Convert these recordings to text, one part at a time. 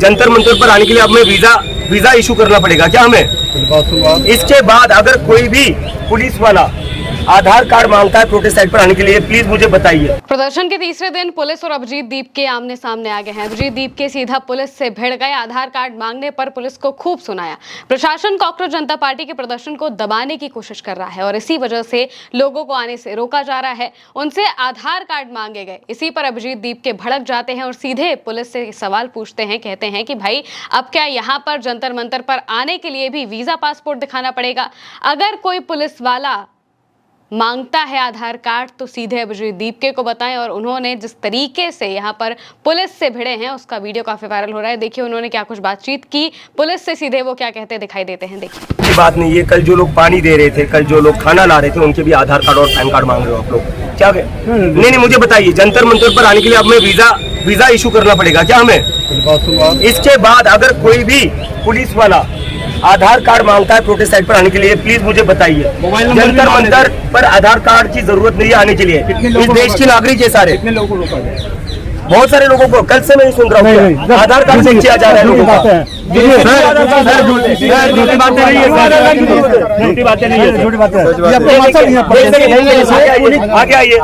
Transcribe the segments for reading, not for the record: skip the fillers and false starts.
जंतर मंतर पर आने के लिए अब हमें वीजा इशू करना पड़ेगा क्या हमें? इसके बाद अगर कोई भी पुलिस वाला आधार कार्ड मांगता है प्रोटेस्ट साइट पर आने के लिए, प्लीज मुझे बताइए। प्रदर्शन के तीसरे दिन पुलिस और अभिजीत दीप के आमने सामने आ गए हैं। अभिजीत दीप के सीधा पुलिस से भिड़ गए। आधार कार्ड मांगने पर पुलिस को खूब सुनाया। प्रशासन कॉकरोच जनता पार्टी के प्रदर्शन को दबाने की कोशिश कर रहा है और इसी वजह से लोगों को आने से रोका जा रहा है। उनसे आधार कार्ड मांगे गए। इसी पर अभिजीत दीप के भड़क जाते हैं और सीधे पुलिस से सवाल पूछते हैं। कहते हैं कि भाई अब क्या यहाँ पर जंतर मंतर पर आने के लिए भी वीजा पासपोर्ट दिखाना पड़ेगा? अगर कोई पुलिस वाला मांगता है आधार कार्ड तो सीधे अभिजीत दीप के को बताएं। और उन्होंने जिस तरीके से यहाँ पर पुलिस से भिड़े हैं उसका वीडियो काफी वायरल हो रहा है। देखिए उन्होंने क्या कुछ बातचीत की पुलिस से, सीधे वो क्या कहते दिखाई देते हैं। देखिए बात नहीं है, कल जो लोग पानी दे रहे थे, कल जो लोग खाना ला रहे थे, उनके भी आधार कार्ड और पैन कार्ड मांग रहे हो आप लोग क्या? नहीं, मुझे बताइए, जंतर मंतर पर आने के लिए अब हमें वीजा इशू करना पड़ेगा क्या हमें? इसके बाद अगर कोई भी पुलिस वाला आधार कार्ड मांगता है प्रोटेस्ट साइट पर आने के लिए, प्लीज मुझे बताइए। जंतर मंतर पर आधार कार्ड की जरूरत नहीं है आने के लिए। इस देश के नागरिक है सारे, बहुत सारे लोगों को कल से मैं सुन रहा हूँ आधार कार्ड से किया जा रहा है लोगों का। झूठी बातें नहीं है, झूठी बातें नहीं है, झूठी बातें आगे आइए।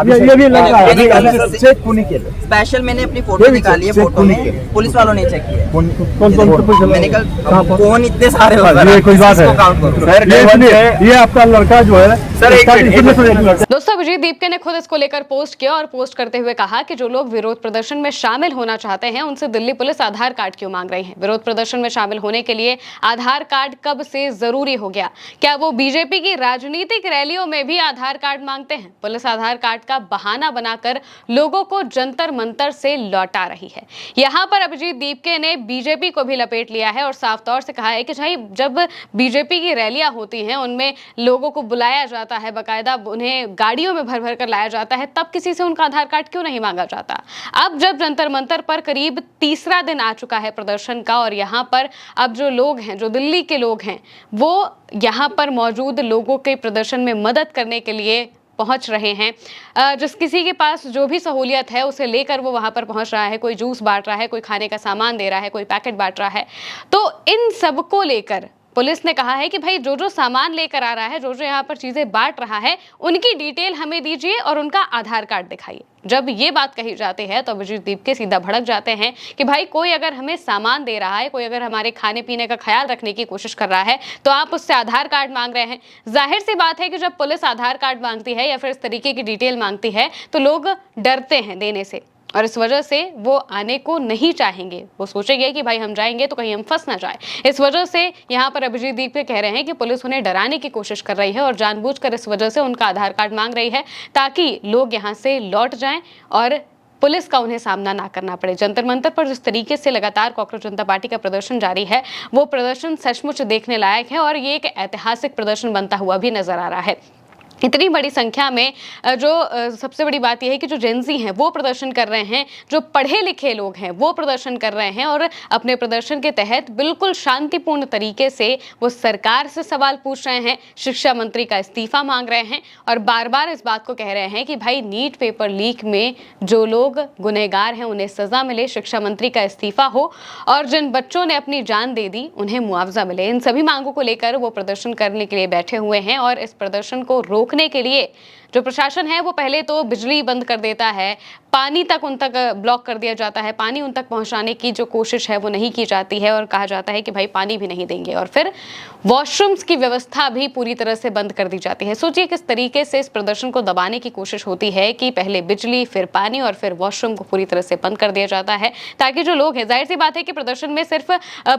स्पेशल मैंने अपनी फोटो निकाली है, फोटो में पुलिस वालों ने चेक किया। मैंने कल फोन इतने सारे कोई बात है, ये आपका लड़का जो है सर। दोस्तों अभिजीत दीप ने खुद इसको लेकर पोस्ट किया और पोस्ट करते हुए कहा कि जो लोग विरोध प्रदर्शन में शामिल होना चाहते हैं उनसे दिल्ली पुलिस आधार कार्ड क्यों मांग रही है? विरोध प्रदर्शन में शामिल होने के लिए आधार कार्ड कब से जरूरी हो गया? क्या वो बीजेपी की राजनीतिक रैलियों में भी आधार कार्ड मांगते हैं? पुलिस आधार कार्ड का बहाना बनाकर लोगों को जंतर मंतर से लौटा रही है। यहाँ पर अभिजीत दीप ने बीजेपी को भी लपेट लिया है और साफ तौर से कहा है कि भाई जब बीजेपी की रैलियां होती हैं उनमें लोगों को बुलाया जाता है, बाकायदा उन्हें गाड़ियों में भर भर कर लाया जाता है, तब किसी से उनका आधार कार्ड क्यों नहीं मांगा जाता? अब जब जंतर मंतर पर करीब तीसरा दिन आ चुका है प्रदर्शन का और यहाँ पर अब जो लोग हैं, जो दिल्ली के लोग हैं, वो यहाँ पर मौजूद लोगों के प्रदर्शन में मदद करने के लिए पहुंच रहे हैं। जिस किसी के पास जो भी सहूलियत है उसे लेकर वो वहां पर पहुंच रहा है। कोई जूस बांट रहा है, कोई खाने का सामान दे रहा है, कोई पैकेट बांट रहा है। तो इन सबको लेकर पुलिस ने कहा है कि भाई जो जो सामान लेकर आ रहा है, जो जो यहाँ पर चीजें बांट रहा है, उनकी डिटेल हमें दीजिए और उनका आधार कार्ड दिखाइए। जब ये बात कही जाती है तो अभिजीत दीप के सीधा भड़क जाते हैं कि भाई कोई अगर हमें सामान दे रहा है, कोई अगर हमारे खाने पीने का ख्याल रखने की कोशिश कर रहा है तो आप उससे आधार कार्ड मांग रहे हैं। जाहिर सी बात है कि जब पुलिस आधार कार्ड मांगती है या फिर इस तरीके की डिटेल मांगती है तो लोग डरते हैं देने से और इस वजह से वो आने को नहीं चाहेंगे। वो सोचेंगे कि भाई हम जाएंगे तो कहीं हम फंस ना जाए। इस वजह से यहाँ पर अभिजीत दीप कह रहे हैं कि पुलिस उन्हें डराने की कोशिश कर रही है और जानबूझकर इस वजह से उनका आधार कार्ड मांग रही है ताकि लोग यहाँ से लौट जाएं और पुलिस का उन्हें सामना ना करना पड़े। जंतर मंतर पर जिस तरीके से लगातार कॉकरोच जनता पार्टी का प्रदर्शन जारी है वो प्रदर्शन सचमुच देखने लायक है और ये एक ऐतिहासिक प्रदर्शन बनता हुआ भी नजर आ रहा है। इतनी बड़ी संख्या में जो सबसे बड़ी बात यह है कि जो जेनजी हैं वो प्रदर्शन कर रहे हैं, जो पढ़े लिखे लोग हैं वो प्रदर्शन कर रहे हैं और अपने प्रदर्शन के तहत बिल्कुल शांतिपूर्ण तरीके से वो सरकार से सवाल पूछ रहे हैं, शिक्षा मंत्री का इस्तीफा मांग रहे हैं और बार बार इस बात को कह रहे हैं कि भाई नीट पेपर लीक में जो लोग गुनहगार हैं उन्हें सजा मिले, शिक्षा मंत्री का इस्तीफा हो और जिन बच्चों ने अपनी जान दे दी उन्हें मुआवजा मिले। इन सभी मांगों को लेकर वो प्रदर्शन करने के लिए बैठे हुए हैं और इस प्रदर्शन को रोकने के लिए जो प्रशासन है वो पहले तो बिजली बंद कर देता है, पानी तक उन तक ब्लॉक कर दिया जाता है, पानी उन तक पहुंचाने की जो कोशिश है वो नहीं की जाती है और कहा जाता है कि भाई पानी भी नहीं देंगे और फिर वॉशरूम्स की व्यवस्था भी पूरी तरह से बंद कर दी जाती है। सोचिए किस तरीके से इस प्रदर्शन को दबाने की कोशिश होती है कि पहले बिजली, फिर पानी और फिर वॉशरूम को पूरी तरह से बंद कर दिया जाता है ताकि जो लोग हैं, जाहिर सी बात है कि प्रदर्शन में सिर्फ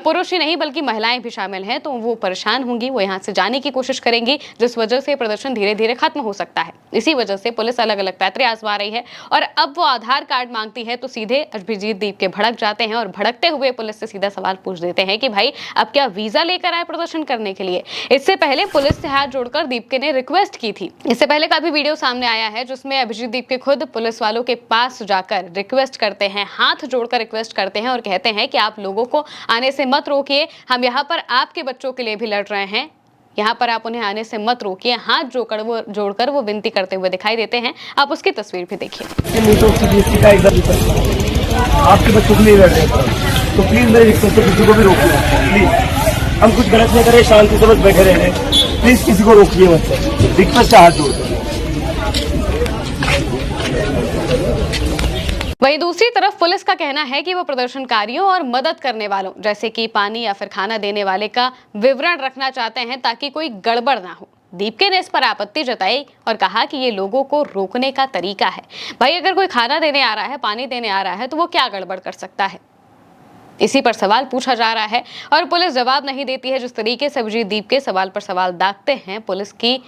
पुरुष ही नहीं बल्कि महिलाएं भी शामिल हैं, तो वो परेशान होंगी, वो यहाँ से जाने की कोशिश करेंगी जिस वजह से प्रदर्शन धीरे धीरे खत्म हो सकता है। इसी वजह से पुलिस अलग अलग पैतरे आजमा रही है और अब वो आधार कार्ड मांगती है तो सीधे अभिजीत दीप के भड़क जाते हैं और भड़कते हुए पुलिस से सीधा सवाल पूछ देते हैं कि भाई अब क्या वीजा लेकर आए प्रदर्शन करने के लिए? इससे पहले पुलिस से हाथ जोड़कर दीप ने रिक्वेस्ट की थी। इससे पहले का भी वीडियो सामने आया है जिसमें अभिजीत दीप खुद पुलिस वालों के पास जाकर रिक्वेस्ट करते हैं, हाथ जोड़कर रिक्वेस्ट करते हैं और कहते हैं कि आप लोगों को आने से मत रोकिए, हम यहाँ पर आपके बच्चों के लिए भी लड़ रहे हैं, यहाँ पर आप उन्हें आने से मत रोकिए। हाथ जोड़कर वो विनती करते हुए दिखाई देते हैं। आप उसकी तस्वीर भी देखिए। आपके बच्चों के लिए लड़ रहे हैं। तो प्लीज मेरी रिक्वेस्ट है, किसी को भी रोकिए प्लीज। हम कुछ गलत नहीं करें, शांति से बस बैठे रह रहे, प्लीज किसी को रोकिए मत, रिक्वेस्ट है हाथ जोड़। वहीं दूसरी तरफ पुलिस का कहना है कि वो प्रदर्शनकारियों और मदद करने वालों जैसे कि पानी या फिर खाना देने वाले का विवरण रखना चाहते हैं ताकि कोई गड़बड़ ना हो। दीपके ने इस पर आपत्ति जताई और कहा कि ये लोगों को रोकने का तरीका है। भाई अगर कोई खाना देने आ रहा है, पानी देने आ रहा है तो वो क्या गड़बड़ कर सकता है? इसी पर सवाल पूछा जा रहा है और पुलिस जवाब नहीं देती है। जिस तरीके से अभिजीत दीपके सवाल पर सवाल दागते हैं, पुलिस की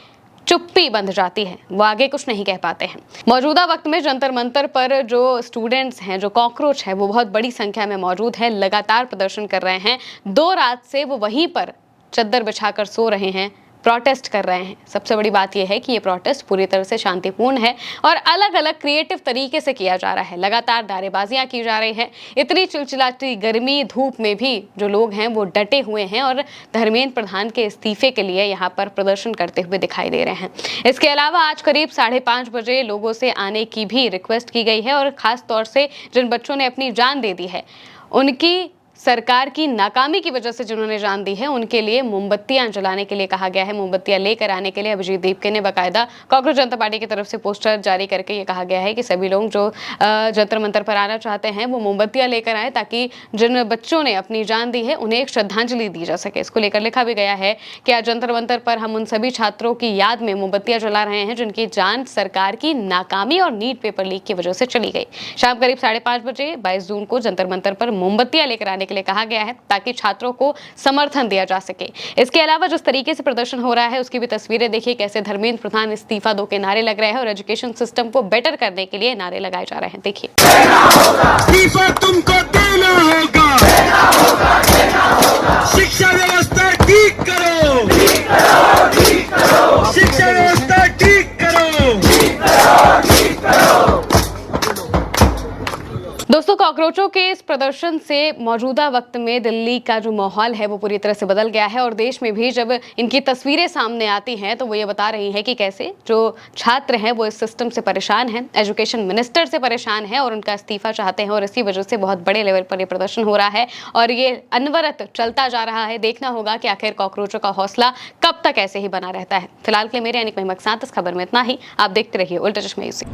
चुप्पी बंध जाती है, वो आगे कुछ नहीं कह पाते हैं। मौजूदा वक्त में जंतर मंतर पर जो स्टूडेंट्स हैं, जो कॉकरोच है, वो बहुत बड़ी संख्या में मौजूद है, लगातार प्रदर्शन कर रहे हैं। 2 रात से वो वहीं पर चद्दर बिछाकर सो रहे हैं, प्रोटेस्ट कर रहे हैं। सबसे बड़ी बात यह है कि ये प्रोटेस्ट पूरी तरह से शांतिपूर्ण है और अलग अलग क्रिएटिव तरीके से किया जा रहा है। लगातार नारेबाजियां की जा रही हैं। इतनी चिलचिलाती गर्मी धूप में भी जो लोग हैं वो डटे हुए हैं और धर्मेंद्र प्रधान के इस्तीफे के लिए यहाँ पर प्रदर्शन करते हुए दिखाई दे रहे हैं। इसके अलावा आज करीब 5:30 बजे लोगों से आने की भी रिक्वेस्ट की गई है और खास तौर से जिन बच्चों ने अपनी जान दे दी है, उनकी सरकार की नाकामी की वजह से जिन्होंने जान दी है, उनके लिए मोमबत्तियां जलाने के लिए कहा गया है। मोमबत्तियां लेकर आने के लिए अभिजीत दीपके ने बाकायदा कांग्रेस जनता पार्टी की तरफ से पोस्टर जारी करके ये कहा गया है कि सभी लोग जो जंतर मंतर पर आना चाहते हैं वो मोमबत्तियां लेकर आए ताकि जिन बच्चों ने अपनी जान दी है उन्हें एक श्रद्धांजलि दी जा सके। इसको लेकर लिखा भी गया है कि आज जंतर मंतर पर हम उन सभी छात्रों की याद में मोमबत्तियां जला रहे हैं जिनकी जान सरकार की नाकामी और नीट पेपर लीक की वजह से चली गई। शाम करीब 5:30 बजे 22 जून को जंतर मंतर पर मोमबत्तियां लेकर आने के लिए कहा गया है ताकि छात्रों को समर्थन दिया जा सके। इसके अलावा जिस तरीके से प्रदर्शन हो रहा है उसकी भी तस्वीरें देखिए, कैसे धर्मेंद्र प्रधान इस्तीफा दो के नारे लग रहे हैं और एजुकेशन सिस्टम को बेटर करने के लिए नारे लगाए जा रहे हैं। देखिए, इस्तीफा तुमको देना होगा, शिक्षा व्यवस्था ठीक करो, शिक्षा व्यवस्था ठीक करो। दोस्तों, कॉकरोचों के इस प्रदर्शन से मौजूदा वक्त में दिल्ली का जो माहौल है वो पूरी तरह से बदल गया है और देश में भी जब इनकी तस्वीरें सामने आती हैं तो वो ये बता रही हैं कि कैसे जो छात्र हैं वो इस सिस्टम से परेशान हैं, एजुकेशन मिनिस्टर से परेशान हैं और उनका इस्तीफा चाहते हैं और इसी वजह से बहुत बड़े लेवल पर ये प्रदर्शन हो रहा है और ये अनवरत चलता जा रहा है। देखना होगा कि आखिर कॉकरोचों का हौसला कब तक ऐसे ही बना रहता है। फिलहाल के लिए मेरे यानी महिमा के साथ इस खबर में इतना ही। आप देखते रहिए उल्टा चश्मा यूसी।